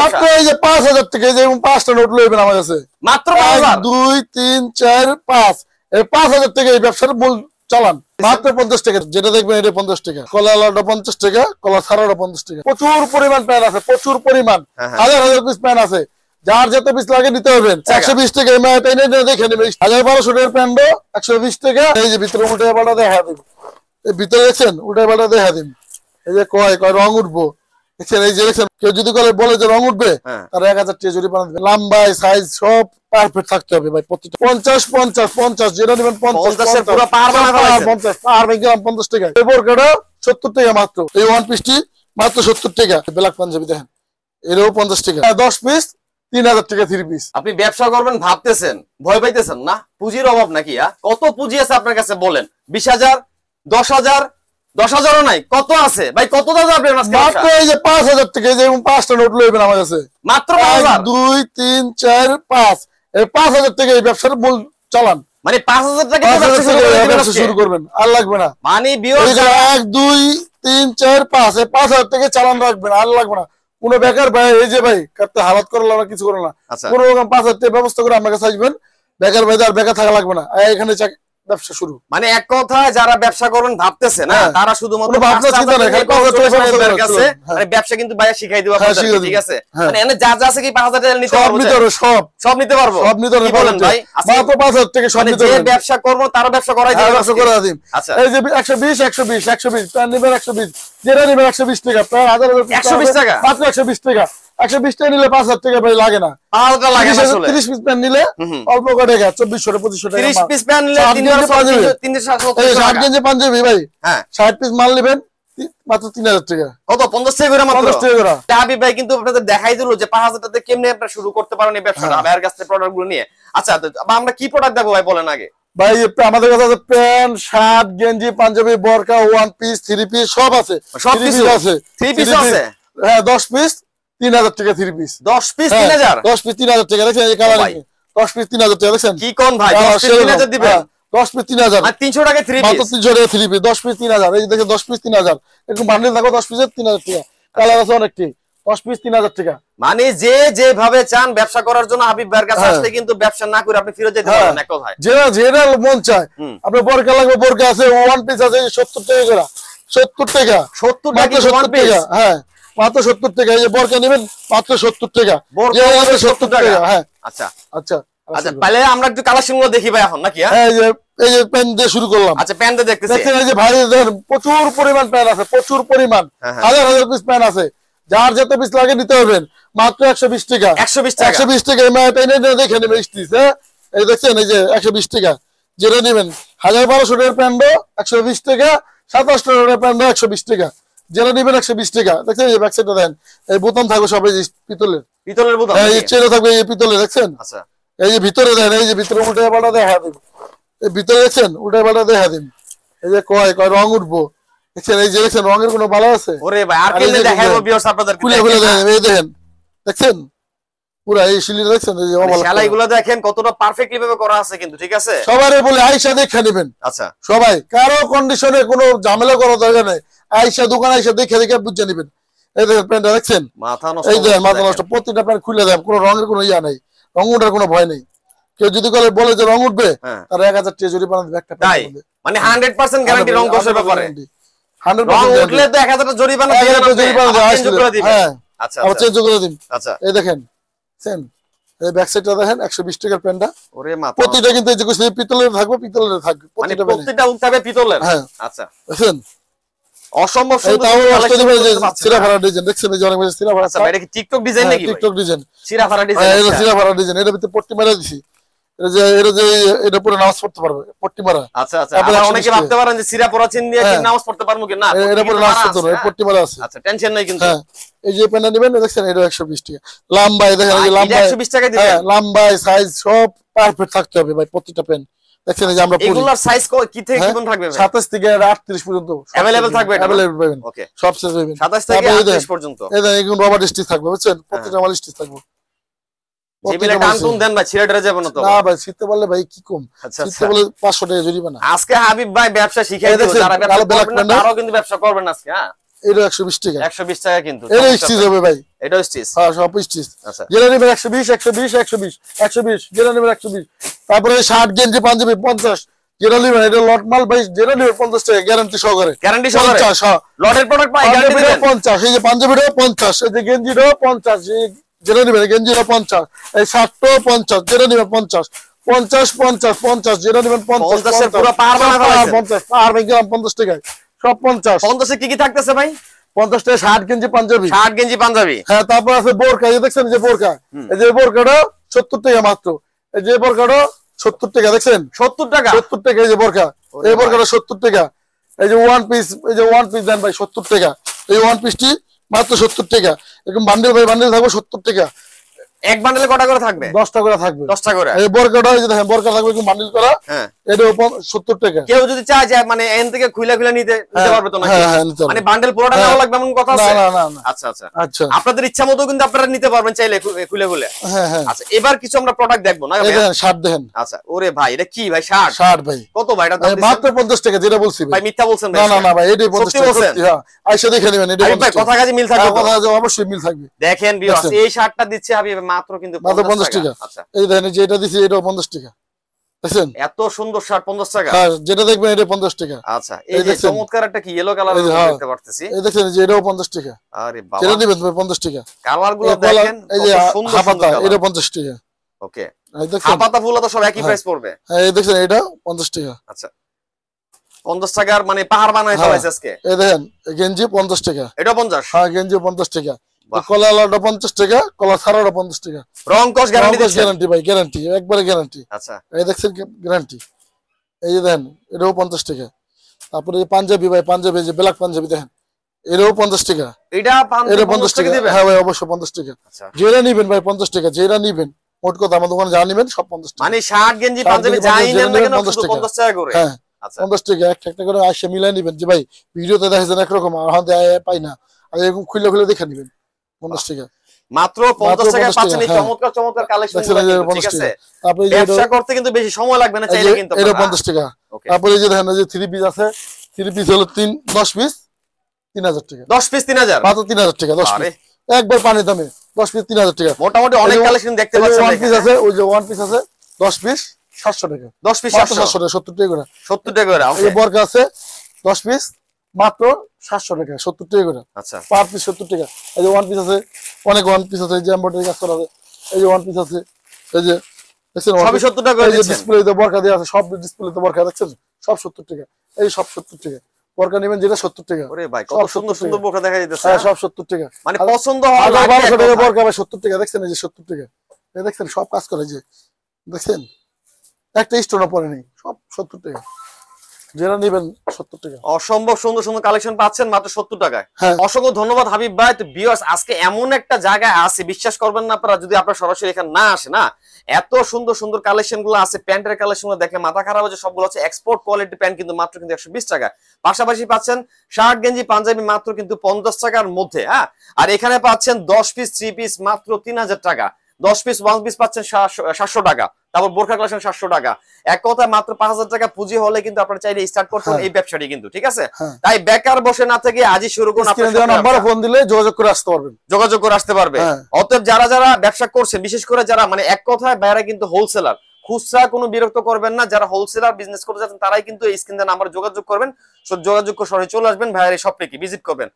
মাত্র এই যে 5000 টাকা, এই যে 5টা নোট লইবেন আমার কাছে মাত্র 5000 2 3 4 5 এই 5000 টাকা এই ব্যবসার মূল চালান মাত্র 50 টাকা। যেটা দেখবেন এটা 50 টাকা, কলা আলাদা 50 টাকা, কলা ছাড়াটা 50 টাকা। প্রচুর পরিমাণ প্যান আছে, প্রচুর পরিমাণ, হাজার হাজার পিস প্যান আছে। যার যত পিস লাগে নিতে পারবেন। 120 টাকা এমআইটা এনে দেখে নেবেন। 1200 টাকার প্যান্ডো 120 টাকা। এই যে ভিতরে উল্টে পাল্টা দেখা দিন, এই ভিতরে দেখছেন উল্টে পাল্টা দেখা দিন। এই যে কয় রং উঠবো দেখছেন, এই যে দেখছেন কেউ যদি বলে যে রং উঠবে তার 1000 টাকা জরিমানা দিবেন। লম্বাই সাইজ সব পারফেক্ট থাকতে হবে ভাই। প্রত্যেকটা 50 50 50 যেটা নেবেন 50 এর পুরো পার বানানো হয়েছে 50 পার গেলাম 50 টাকা। এই বোরকাটা 70 টাকা মাত্র। এই ওয়ান পিসটি মাত্র 70 টাকা। ব্ল্যাক পাঞ্জাবি দেখেন এরও 50 টাকা। 10 পিস 3000 টাকা 3 পিস। আপনি ব্যবসা করবেন ভাবতেছেন, ভয় পাইতেছেন না? পুঁজির অভাব নাকি? কত পুঁজি আছে আপনার কাছে বলেন? 20000 10000 10,000ও নাই, কত আছে ভাই? কত দাদা আপনি মাত্র এই যে 5000 টাকা, এই যে 5টা নোট লইবেন আমার কাছে মাত্র 5000 2 3 4 5 এই 5000 টাকা এই ব্যবসার মূল চালান। মানে 5000 টাকা ব্যবসা শুরু করবেন, আর লাগবে না। মানে 1 2 3 4 5 এই 5000 টাকা চালান রাখবেন, আর লাগবে না। কোন বেকার ভাই এই যে ভাই কাটতে হালাত করলো না, কিছু করলো না, কোন রকম 5000 টাকা ব্যবস্থা করে আমার কাছে আসবেন। বেকার ভাই আর বেকার থাকা লাগবে না, এখানে ব্যবসা শুরু। মানে এক কথায় যারা ব্যবসা করবেন ভাবতেছে না, তারা শুধুমাত্র ব্যবসা কিন্তু ভাইয়া শিখাই দিবা, ঠিক আছে? মানে এনে যা যা আছে কি 5000 টাকা নিতে পারবো, সব নিতে পারবো, সব নিতে পারবো। বলেন ভাই মাত্র 5000 টাকা সব নিতে পারবো। যে ব্যবসা করব তার ব্যবসা করাই দিই, ব্যবসা করে দিই। আচ্ছা এই যে 120 120 120 প্যান নেবেন 120, যেটা নেবেন 120 টাকা, প্রায় 120 টাকা মাত্র 120 টাকা। 120 টাকা নিলে 5000 টাকা ভাই লাগে না, 5000 লাগে না। 30 পিস প্যান নিলে অল্প করে টাকা 2400 2500 টাকা। 30 পিস প্যান নিলে 360 গেঞ্জি পাঞ্জাবি ভাই, হ্যাঁ 60 পিস মাল নেবেন মাত্র 3000 টাকা। কত? 50 টাকা করে মাত্র। 50 টাকা করে। হাবিব ভাই কিন্তু আপনাদের দেখাই দিল যে 5000 টাকাতে কেমনে আপনারা শুরু করতে পারেন এই ব্যবসাটা ভাইয়ের কাছ থেকে প্রোডাক্ট গুলো নিয়ে। আচ্ছা আমরা কি প্রোডাক্ট দেবো ভাই বলেন আগে। ভাই আমাদের কাছে আছে প্যান্ট, শার্ট, গেঞ্জি, পাঞ্জাবি, বোরকা, ওয়ান পিস, 3 পিস সব আছে। সব কিছু আছে, 3 পিস আছে। হ্যাঁ 10 পিস 3000 টাকা 3 পিস। 10 পিস 3000? 10 পিস 3000 টাকা। দেখেন এই কালার 10 পিস 3000 টাকা। দেখেন কি কোন ভাই 10 পিস 3000 দিবেন? 10 পিস 3000 আর 300 টাকা 3 পিস, মাত্র 300 টাকা 3 পিস। 10 পিস 3000। এই দেখেন 10 পিস 3000। একটু বান্ডেল থাকো 10 পিসের 3000 টাকা। কালার আছে অনেকটি। 10 পিস 3000 টাকা। মানে যে যেভাবে চান ব্যবসা করার জন্য হাবিব ভাইয়ের কাছে আসলে কিন্তু ব্যবসা না করে আপনি ফিরে যেতে পারবেন এক কথায়। যেটা মন চায়। আপনি বোরকা লাগবে, বোরকা আছে, ওয়ান পিস আছে 70 টাকা করে। 70 টাকা 70 টাকা 70 টাকা। হ্যাঁ মাত্র 70 টাকা। এই যে বোরকা নেবেন মাত্র 70 টাকা। বোরকা 70 টাকা। হ্যাঁ আচ্ছা আচ্ছা আচ্ছা তাহলে আমরা একটু কালেকশন গুলো দেখি ভাই এখন নাকি? হ্যাঁ এই যে প্যান দিয়ে শুরু করলাম। আচ্ছা প্যান দিয়ে দেখতেছি। দেখেন এই যে ভাই প্রচুর পরিমাণ প্যান আছে, প্রচুর পরিমাণ, হাজার হাজার পিস প্যান আছে। যার যত পিস লাগে নিতে পারবেন মাত্র 120 টাকা। 120 টাকা এমআইটা এনে দেখে নেবেন স্টিচ। হ্যাঁ এই দেখছেন এই যে 120 টাকা। যেটা নেবেন 1200 টাকার প্যান্ডো 120 টাকা, 2700 টাকার প্যান্ডো 120 টাকা। যেটা নেবেন 120 টাকা। দেখছেন এই ব্যাক সাইডটা দেন, এই বোতাম থাকবে সব এই পিতলের বোতাম। এই চেনে থাকবে এই পিতলের। দেখছেন? আচ্ছা এই যে ভিতরে দেন, এই যে ভিতরে উল্টে পাল্টা দেখা দিন, এই ভিতরে দেখছেন উল্টে পাল্টা দেখা দিন। এই যে কয় রং উঠবো দেখছেন, এই যে দেখছেন রঙের কোনো ভালো আছে? ওরে ভাই আর কেমনে দেখাবো ভিউয়ার্স আপনাদের? খুলে দেন, এই দেখেন দেখছেন পুরো এই শিলিটা দেখছেন, এই যে শালাইগুলো দেখেন কতটা পারফেক্টলি ভাবে করা আছে কিন্তু, ঠিক আছে? সবারই বলে আয়েশা দেখে নেবেন। আচ্ছা সবাই কারো কন্ডিশনে কোনো ঝামেলা করা দরকার নেই। আয়েশা দোকান আয়েশা দেখে বুঝে নেবেন। এই দেখেন প্যান্টটা দেখছেন, মাথা নষ্ট। এই দেখেন মাথা নষ্ট। প্রত্যেকটা প্যান্ট খুলে দেন, কোনো রঙের কোনো ইয়া নাই, রং উঠার কোনো ভয় নেই। কেউ যদি বলে যে রং উঠবে তার 1000 টাকা জরিমানা দিবে একটা প্যান্ট। মানে 100% গ্যারান্টি রং কষার ব্যাপারে। 100% উঠলে তো 1000 টাকা জরিমানা দিয়ে দিবেন। হ্যাঁ আচ্ছা আবার চেঞ্জ করে দিন। আচ্ছা এই দেখেন এই ব্যাক সাইডটা দেখেন 120 টাকার প্যান্টটা। ওরে মাথা প্রতিটা কিন্তু এই যে কইছে পিতলের থাকবে, পিতলের থাকবে, প্রতিটা উঠাবে পিতলের। হ্যাঁ আচ্ছা দেখেন অসম্ভব সুন্দর সিরাফারা ডিজাইন। দেখছেন এই যে অনেক বেশি সিরাফারা। আচ্ছা এটা কি টিকটক ডিজাইন নাকি? টিকটক ডিজাইন সিরাফারা ডিজাইন। হ্যাঁ এটা সিরাফারা ডিজাইন। এর ভিতরে পট্টি মারা দিছি। এটা পুরো নামাজ পড়তে পারবে পট্টি মারা। আচ্ছা আচ্ছা আবার অনেকে ভাবতে পারেন যে সিরা পরা চিন দিয়ে কি নামাজ পড়তে পারবো কি? না এটা পুরো নামাজ পড়তে পারবে, পট্টি মারা আছে। আচ্ছা টেনশন নাই কিন্তু। হ্যাঁ এই যে প্যান্টটা নেবেন দেখছেন এটা 120 টাকা। লম্বাই দেখেন এই যে লম্বাই 120 টাকা দিবেন। হ্যাঁ লম্বাই সাইজ সব পারফেক্ট থাকতে হবে ভাই প্রত্যেকটা প্যান্ট। দেখছেন এই যে আমরা এগুলোর সাইজ কি থেকে কেমন থাকবে ভাই? 27 থেকে 38 পর্যন্ত अवेलेबल থাকবে। এটা अवेलेबल পাবেন। ওকে সব সাইজ পাবেন 27 থেকে 38 পর্যন্ত। এই দেখেন এগুলো রবার স্টিচ থাকবে বুঝছেন, প্রত্যেকটা মাল স্টিচ থাকবে। জিবিলে টানটুন দেন ভাই, ছিড়ে ডরে যাবে না তো? না ভাই শিখতে পারলে ভাই কি কম, শিখতে বলে 500 টাকা জরিমানা। আজকে হাবিব ভাই ব্যবসা শিখাই দিও, যারা ব্যবসা করবেন না তারাও কিন্তু ব্যবসা করবেন আজকে। হ্যাঁ এটা 120 টাকা। 120 টাকা কিন্তু এটা স্টিচ হবে ভাই, এটাও স্টিচ। হ্যাঁ সব স্টিচ। আচ্ছা যেটা নেবেন 120 120 120 120, যেটা নেবেন 120। তারপরে শার্ট গেঞ্জি পাঞ্জাবি 50, যেটা নেবেন এটা লট মাল ভাই, যেটা নেবেন 50 টাকা গ্যারান্টি সহকারে। গ্যারান্টি সহকারে 50, হ্যাঁ লটের প্রোডাক্ট পাই গ্যারান্টি দিবেন 50, এই যে পাঞ্জাবিটাও 50, এই যে গেঞ্জিটাও 50, যেটা নেবেন গেঞ্জিটাও 50, এই শার্টটাও 50, যেটা নেবেন 50 50 50 50, যেটা নেবেন 50 50 এর পুরো পার বানায় ফেলাইছেন। 50 পার ভাই গ্রাম 50 টাকায় সব 50। 50 এ কি কি থাকতেছে ভাই? 50 টাকা শার্ট গেঞ্জি পাঞ্জাবি। শার্ট গেঞ্জি পাঞ্জাবি, হ্যাঁ। তারপর আছে বোরকা, এই দেখছেন যে বোরকা, এই যে বোরকাটা 70 টাকা মাত্র। এই যে বোরকাটা 70 টাকা, দেখছেন 70 টাকা 70 টাকা। এই যে বোরকা, এই বোরকাটা 70 টাকা। এই যে ওয়ান পিস, এই যে ওয়ান পিস দেন ভাই 70 টাকা। এই ওয়ান পিসটি মাত্র 70 টাকা। এরকম বান্ডেল ভাই বান্ডেল থাকবে 70 টাকা। এক বান্ডেলে কটা করে থাকবে? 10টা করে থাকবে। 10টা করে। এই বোরকাটা এই যে দেখেন বোরকা থাকবে এরকম বান্ডেল করা, হ্যাঁ এটা 70 টাকা। কেউ যদি চায় যে মানে এন থেকে খুলে খুলে নিতে পারবে তো নাকি? হ্যাঁ মানে বান্ডেল পুরোটা নেওয়া লাগবে এমন কথা আছে? না না না। আচ্ছা আচ্ছা আচ্ছা, আপনাদের ইচ্ছা মতো কিন্তু আপনারা নিতে পারবেন চাইলে খুলে খুলে। হ্যাঁ হ্যাঁ। আচ্ছা এবার কিছু আমরা প্রোডাক্ট দেখবো না? এই দেখেন শার্ট দেখেন। আচ্ছা ওরে ভাই এটা কি ভাই? শার্ট। শার্ট ভাই কত ভাই এটা? মাত্র 50 টাকা, যেটা বলছি ভাই। মিথ্যা বলছেন ভাই? না না না ভাই, এটাই 50 টাকা। হ্যাঁ আইসা দেখে নেবেন, এটা ভাই কথা কাজে মিল থাকবে, কথা কাজে অবশ্যই মিল থাকবে। দেখেন ভিউয়ার্স এই শার্টটা দিচ্ছে হাবিব মাত্র কিন্তু 50 টাকা। আচ্ছা এই দেখেন যে এটা দিছি এটাও 50 টাকা, দেখছেন এত সুন্দর শার্ট 50 টাকা। হ্যাঁ যেটা দেখবেন এটা 50 টাকা। আচ্ছা এই যে চমৎকার একটা কি ইয়েলো কালার দেখতে পারতেছি, এই দেখেন যে এটাও 50 টাকা। আরে বাবা যেটা দিবেন 50 টাকা। কালারগুলো দেখেন এই যে কত সুন্দর হাফাতা, সুন্দর এটা 50 টাকা। ওকে এই দেখেন হাফাতা ফুল তো সব একই প্রাইস পড়বে। হ্যাঁ এই দেখেন এটা 50 টাকা। আচ্ছা 50 টাকার মানে পাহাড় বানায় ফেলাইছে আজকে। এই দেখেন গেঞ্জি 50 টাকা। এটা 50? হ্যাঁ গেঞ্জি 50 টাকা। কলা আলাদা 50 টাকা, কলা ছাড়াটা 50 টাকা। রং কস গ্যারান্টি দিচ্ছেন? গ্যারান্টি ভাই, গ্যারান্টি একবারে গ্যারান্টি। আচ্ছা এই দেখছেন গ্যারান্টি। এই যে দেখেন এটাও 50 টাকা। তারপরে এই পাঞ্জাবি ভাই, পাঞ্জাবি যে ব্ল্যাক পাঞ্জাবি দেখেন এটাও 50 টাকা। এটা 50 টাকা দিবেন? হ্যাঁ ভাই অবশ্যই 50 টাকা। আচ্ছা যেটা নিবেন ভাই 50 টাকা, যেটা নিবেন মোট কথা আমার দোকানে যা নিবেন সব 50 টাকা। মানে শার্ট গেঞ্জি পাঞ্জাবি যাই নেন না কেন 50 টাকা করে? হ্যাঁ আচ্ছা 50 টাকা একটা করে আসে মিলাই নিবেন, যে ভাই ভিডিওতে দেখাছেন একরকম আর হাতে পাই না, আর এরকম খুলে খুলে দেখে নিবেন 50 টাকা। মাত্র 50 টাকা পাচ্ছেন এই চমৎকার চমৎকার কালেকশন, ঠিক আছে? তারপরে ব্যবসা করতে কিন্তু বেশি সময় লাগবে না চাইলে কিন্তু এটা 50 টাকা। তারপরে এই যে দেখেন এই যে 3 পিস আছে, 3 পিস হলো 10 পিস 3000 টাকা। 10 পিস 3000? মাত্র 3000 টাকা 10 পিস, একবার পানি দামে 10 পিস 3000 টাকা। মোটামুটি অনেক কালেকশন দেখতে পাচ্ছেন। ওয়ান পিস আছে, ওই যে ওয়ান পিস আছে 10 পিস 700 টাকা। 10 পিস 700 টাকা, 70 টাকা করে। 70 টাকা করে। এই বর্গা আছে 10 পিস মাত্র 700 টাকা, 70 টাকা করে। আচ্ছা পার পিস 70 টাকা। এই যে ওয়ান পিস আছে, অনেক ওয়ান পিস আছে, এই যে এমব্রয়ডারি কাজ করা আছে। এই যে ওয়ান পিস আছে, এই যে দেখছেন সবই 70 টাকা করে দিচ্ছেন। ডিসপ্লেতে বর্গা দেওয়া আছে, সব ডিসপ্লেতে বর্গা দেখছেন সব 70 টাকা। এই সব 70 টাকা। বর্গা নেবেন যেটা 70 টাকা। ওরে ভাই কত সুন্দর সুন্দর বোরকা দেখা যাচ্ছে। হ্যাঁ সব 70 টাকা। মানে পছন্দ হয় 1200 টাকা বর্গা ভাই 70 টাকা, দেখছেন এই যে 70 টাকা। এই দেখছেন সব কাজ করে, যে দেখছেন একটা স্টোনও পড়ে নেই, সব 70 টাকা। যেটা নেবেন 70 টাকা। অসম্ভব সুন্দর সুন্দর কালেকশন পাচ্ছেন মাত্র 70 টাকায়। অসংখ্য ধন্যবাদ হাবিব ভাই। তো ভিউয়ার্স আজকে এমন একটা জায়গায় আছে, বিশ্বাস করবেন না আপনারা যদি আপনারা সরাসরি এখানে না আসে না, এত সুন্দর সুন্দর কালেকশন গুলো আছে। প্যান্টের কালেকশন গুলো দেখলে মাথা খারাপ হচ্ছে। সবগুলো হচ্ছে এক্সপোর্ট কোয়ালিটি প্যান্ট, কিন্তু মাত্র কিন্তু 120 টাকা। পাশাপাশি পাচ্ছেন শার্ট গেঞ্জি পাঞ্জাবি মাত্র কিন্তু 50 টাকার মধ্যে। হ্যাঁ আর এখানে পাচ্ছেন 10 পিস 3 পিস মাত্র 3000 টাকা। 10 পিস 1 পিস পাচ্ছেন 700 টাকা। তারপর বোরকা কালেকশন 700 টাকা। এক কথা মাত্র 5000 টাকা পুঁজি হলে কিন্তু আপনারা চাইলে স্টার্ট করতে এই ব্যবসাটি কিন্তু, ঠিক আছে? তাই বেকার বসে না থেকে আজই শুরু করুন। আপনারা নাম্বারে ফোন দিলে যোগাযোগ করে আসতে পারবেন, যোগাযোগ করে আসতে পারবে। অতএব যারা যারা ব্যবসা করছেন, বিশেষ করে যারা মানে এক কথায় বাইরে কিন্তু হোলসেলার, খুচরা কোনো বিরক্ত করবেন না। যারা হোলসেলার বিজনেস করতে যাচ্ছেন তারাই কিন্তু এই স্ক্রিনে নাম্বার যোগাযোগ করবেন। যোগাযোগ করে সরাসরি চলে আসবেন, ভাইয়ের এই শপে ভিজিট করবেন।